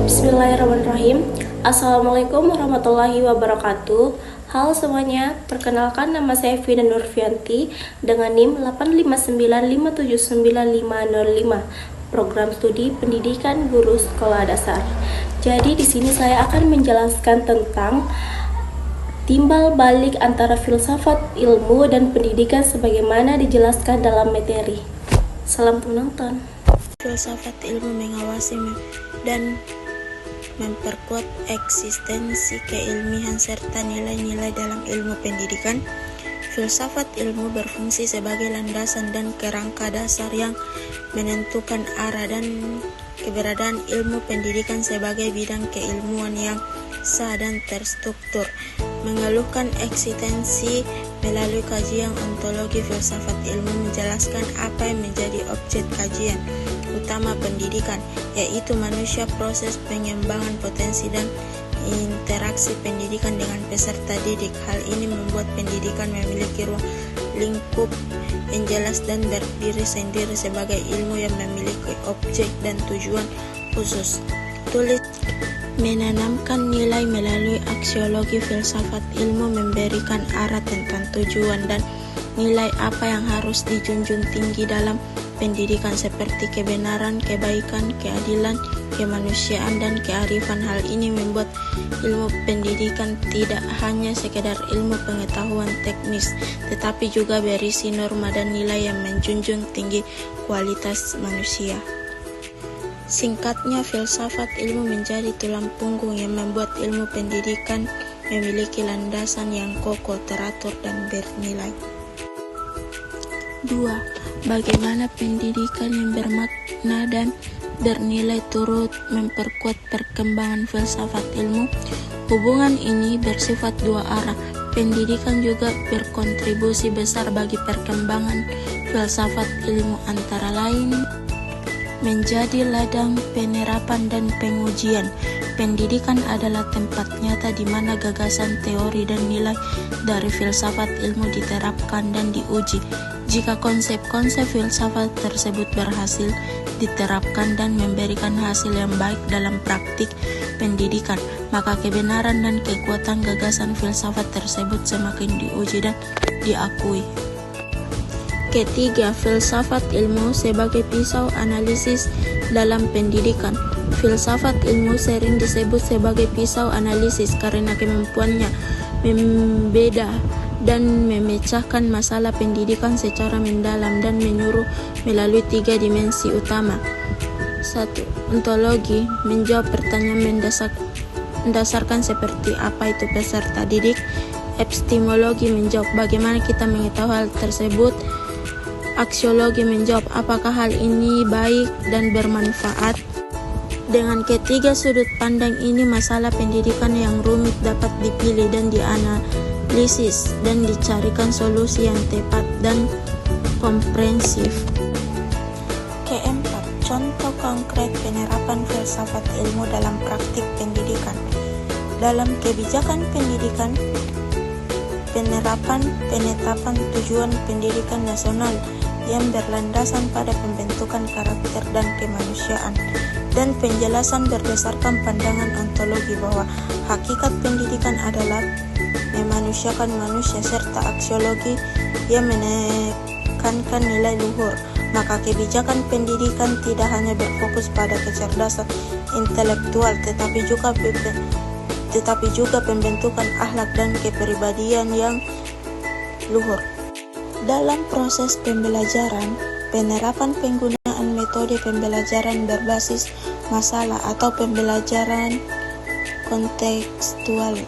Bismillahirrahmanirrahim. Assalamualaikum warahmatullahi wabarakatuh. Halo semuanya, perkenalkan nama saya Vina Nurfianti dengan NIM 859579505, program studi pendidikan guru sekolah dasar. Jadi di sini saya akan menjelaskan tentang timbal balik antara filsafat ilmu dan pendidikan sebagaimana dijelaskan dalam materi. Selamat menonton. Filsafat ilmu mengawasi dan memperkuat eksistensi keilmian serta nilai-nilai dalam ilmu pendidikan. Filsafat ilmu berfungsi sebagai landasan dan kerangka dasar yang menentukan arah dan keberadaan ilmu pendidikan sebagai bidang keilmuan yang sah dan terstruktur. Mengeluhkan eksistensi melalui kajian ontologi filsafat ilmu menjelaskan apa yang menjadi objek kajian utama pendidikan, yaitu manusia, proses pengembangan potensi dan interaksi pendidikan dengan peserta didik. Hal ini membuat pendidikan memiliki ruang lingkup yang jelas dan berdiri sendiri sebagai ilmu yang memiliki objek dan tujuan khusus. Tulis menanamkan nilai melalui aksiologi filsafat ilmu memberikan arah tentang tujuan dan nilai apa yang harus dijunjung tinggi dalam pendidikan seperti kebenaran, kebaikan, keadilan, kemanusiaan, dan kearifan. Hal ini membuat ilmu pendidikan tidak hanya sekedar ilmu pengetahuan teknis, tetapi juga berisi norma dan nilai yang menjunjung tinggi kualitas manusia. Singkatnya, filsafat ilmu menjadi tulang punggung yang membuat ilmu pendidikan memiliki landasan yang kokoh, teratur, dan bernilai. 2. Bagaimana pendidikan yang bermakna dan bernilai turut memperkuat perkembangan filsafat ilmu? Hubungan ini bersifat dua arah. Pendidikan juga berkontribusi besar bagi perkembangan filsafat ilmu, antara lain menjadi ladang penerapan dan pengujian. Pendidikan adalah tempat nyata di mana gagasan, teori, dan nilai dari filsafat ilmu diterapkan dan diuji. Jika konsep-konsep filsafat tersebut berhasil diterapkan dan memberikan hasil yang baik dalam praktik pendidikan, maka kebenaran dan kekuatan gagasan filsafat tersebut semakin diuji dan diakui. Ketiga, filsafat ilmu sebagai pisau analisis dalam pendidikan. Filsafat ilmu sering disebut sebagai pisau analisis karena kemampuannya membeda dan memecahkan masalah pendidikan secara mendalam dan menyeluruh melalui tiga dimensi utama. 1. Ontologi menjawab pertanyaan mendasarkan seperti apa itu peserta didik. Epistemologi menjawab bagaimana kita mengetahui hal tersebut. Aksiologi menjawab apakah hal ini baik dan bermanfaat. Dengan ketiga sudut pandang ini, masalah pendidikan yang rumit dapat dipilih dan dianalisis dan dicarikan solusi yang tepat dan komprehensif. Keempat, contoh konkret penerapan filsafat ilmu dalam praktik pendidikan. Dalam kebijakan pendidikan, penetapan tujuan pendidikan nasional yang berlandasan pada pembentukan karakter dan kemanusiaan, dan penjelasan berdasarkan pandangan ontologi bahwa hakikat pendidikan adalah memanusiakan manusia, serta aksiologi yang menekankan nilai luhur. Maka kebijakan pendidikan tidak hanya berfokus pada kecerdasan intelektual, tetapi juga pembentukan akhlak dan kepribadian yang luhur. Dalam proses pembelajaran, penerapan penggunaan metode pembelajaran berbasis masalah atau pembelajaran kontekstual